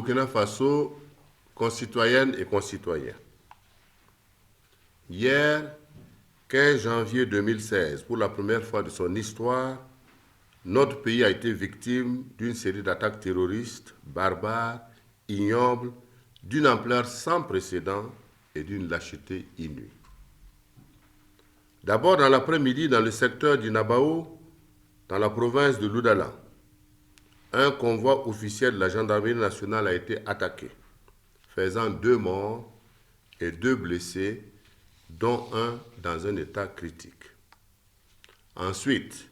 Burkina Faso, concitoyennes et concitoyens. Hier, 15 janvier 2016, pour la première fois de son histoire, notre pays a été victime d'une série d'attaques terroristes, barbares, ignobles, d'une ampleur sans précédent et d'une lâcheté inouïe. D'abord, dans l'après-midi, dans le secteur du Nabao, dans la province de l'Oudala, un convoi officiel de la gendarmerie nationale a été attaqué, faisant 2 morts et 2 blessés, dont un dans un état critique. Ensuite,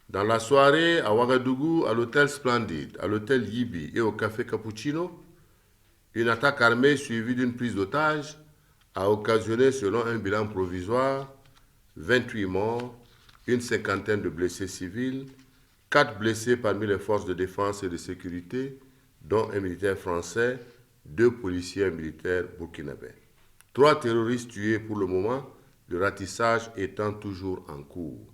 dans la soirée à Ouagadougou, à l'hôtel Splendide, à l'hôtel Yibi et au café Cappuccino, une attaque armée suivie d'une prise d'otage a occasionné, selon un bilan provisoire, 28 morts, une cinquantaine de blessés civils, 4 blessés parmi les forces de défense et de sécurité, dont un militaire français, 2 policiers et militaires burkinabés. 3 terroristes tués pour le moment, le ratissage étant toujours en cours.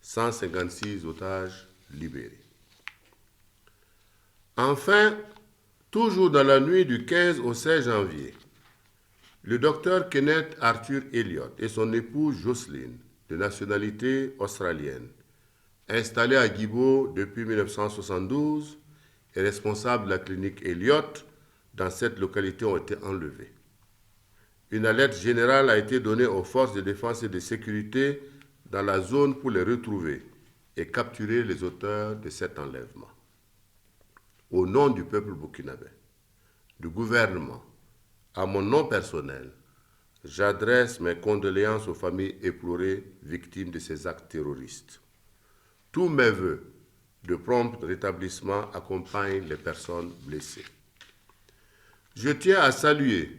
156 otages libérés. Enfin, toujours dans la nuit du 15 au 16 janvier, le docteur Kenneth Arthur Elliott et son épouse Jocelyne, de nationalité australienne, installés à Guibo depuis 1972 et responsables de la clinique Elliott dans cette localité, ont été enlevés. Une alerte générale a été donnée aux forces de défense et de sécurité dans la zone pour les retrouver et capturer les auteurs de cet enlèvement. Au nom du peuple burkinabé, du gouvernement, à mon nom personnel, j'adresse mes condoléances aux familles éplorées victimes de ces actes terroristes. Tous mes vœux de prompt rétablissement accompagnent les personnes blessées. Je tiens à saluer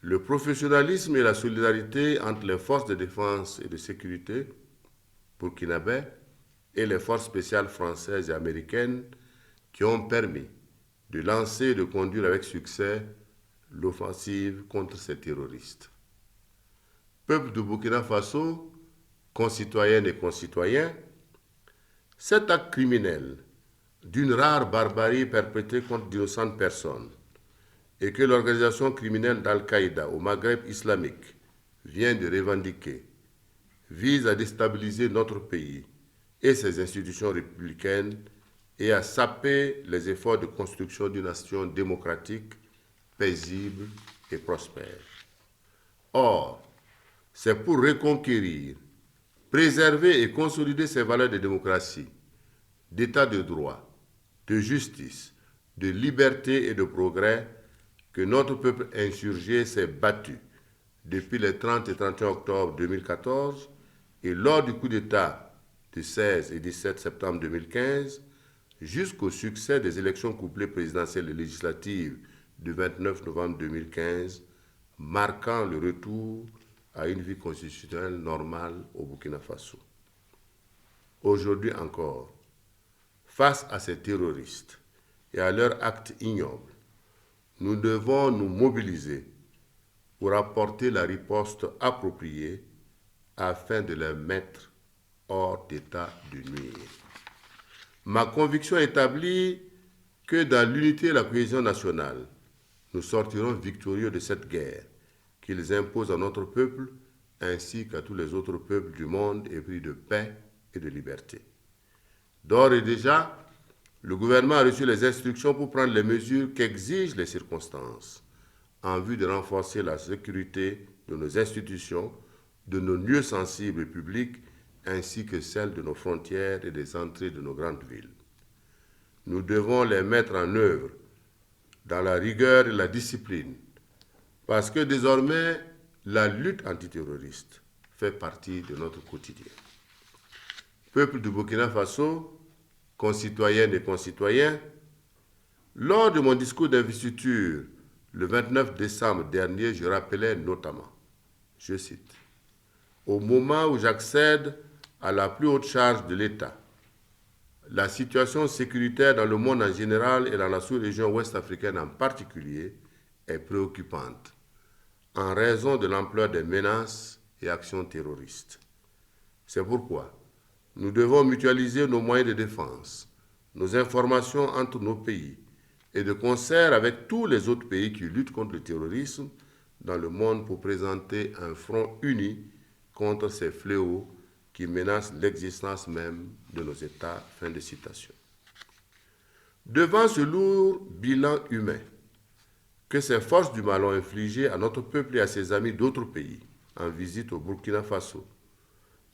le professionnalisme et la solidarité entre les forces de défense et de sécurité burkinabées et les forces spéciales françaises et américaines qui ont permis de lancer et de conduire avec succès l'offensive contre ces terroristes. Peuple du Burkina Faso, concitoyennes et concitoyens, cet acte criminel d'une rare barbarie perpétrée contre d'innocentes personnes et que l'organisation criminelle d'Al-Qaïda au Maghreb islamique vient de revendiquer, vise à déstabiliser notre pays et ses institutions républicaines et à saper les efforts de construction d'une nation démocratique, paisible et prospère. Or, c'est pour reconquérir, préserver et consolider ces valeurs de démocratie, d'état de droit, de justice, de liberté et de progrès que notre peuple insurgé s'est battu depuis les 30 et 31 octobre 2014 et lors du coup d'État du 16 et 17 septembre 2015 jusqu'au succès des élections couplées présidentielles et législatives du 29 novembre 2015, marquant le retour à une vie constitutionnelle normale au Burkina Faso. Aujourd'hui encore, face à ces terroristes et à leurs actes ignobles, nous devons nous mobiliser pour apporter la riposte appropriée afin de les mettre hors d'état de nuire. Ma conviction établit que dans l'unité et la cohésion nationale, nous sortirons victorieux de cette guerre qu'ils imposent à notre peuple ainsi qu'à tous les autres peuples du monde épris de paix et de liberté. D'ores et déjà, le gouvernement a reçu les instructions pour prendre les mesures qu'exigent les circonstances en vue de renforcer la sécurité de nos institutions, de nos lieux sensibles et publics, ainsi que celle de nos frontières et des entrées de nos grandes villes. Nous devons les mettre en œuvre dans la rigueur et la discipline, parce que désormais, la lutte antiterroriste fait partie de notre quotidien. Peuple du Burkina Faso, concitoyennes et concitoyens, lors de mon discours d'investiture le 29 décembre dernier, je rappelais notamment, je cite, « Au moment où j'accède à la plus haute charge de l'État, la situation sécuritaire dans le monde en général et dans la sous-région ouest-africaine en particulier est préoccupante en raison de l'ampleur des menaces et actions terroristes. C'est pourquoi nous devons mutualiser nos moyens de défense, nos informations entre nos pays et de concert avec tous les autres pays qui luttent contre le terrorisme dans le monde pour présenter un front uni contre ces fléaux qui menacent l'existence même de nos États. Fin de citation. Devant ce lourd bilan humain que ces forces du mal ont infligé à notre peuple et à ses amis d'autres pays en visite au Burkina Faso,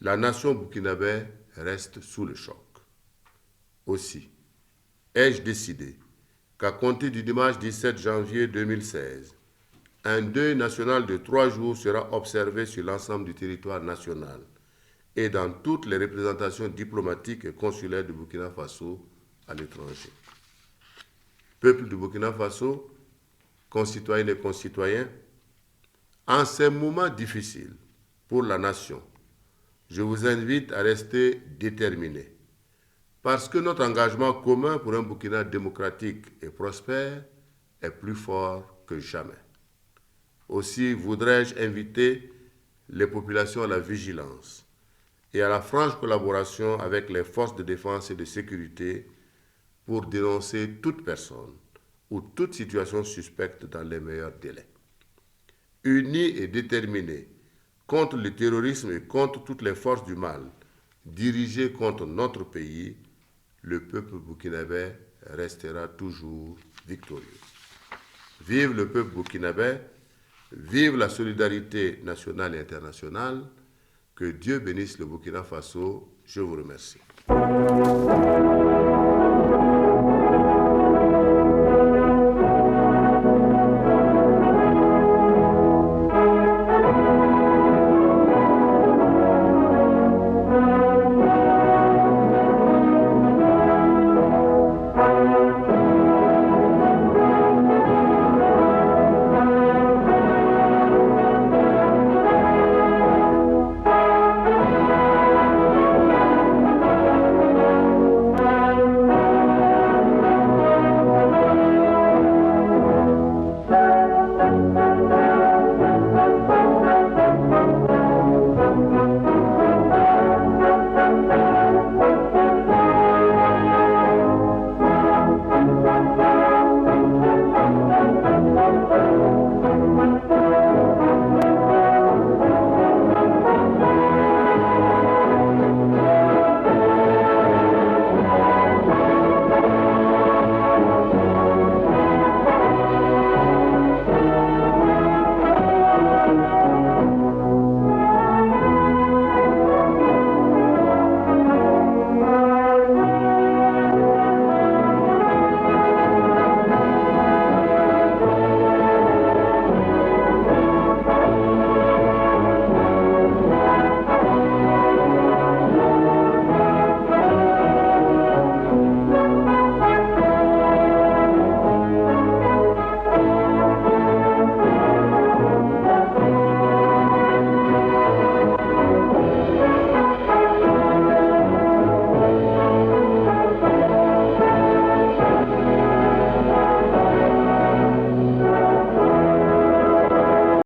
la nation burkinabé reste sous le choc. Aussi, ai-je décidé qu'à compter du dimanche 17 janvier 2016, un deuil national de 3 jours sera observé sur l'ensemble du territoire national et dans toutes les représentations diplomatiques et consulaires du Burkina Faso à l'étranger. Peuple du Burkina Faso, concitoyennes et concitoyens, en ces moments difficiles pour la nation, je vous invite à rester déterminés, parce que notre engagement commun pour un Burkina démocratique et prospère est plus fort que jamais. Aussi voudrais-je inviter les populations à la vigilance et à la franche collaboration avec les forces de défense et de sécurité pour dénoncer toute personne ou toute situation suspecte dans les meilleurs délais. Unis et déterminés contre le terrorisme et contre toutes les forces du mal dirigées contre notre pays, le peuple burkinabé restera toujours victorieux. Vive le peuple burkinabé, vive la solidarité nationale et internationale. Que Dieu bénisse le Burkina Faso. Je vous remercie.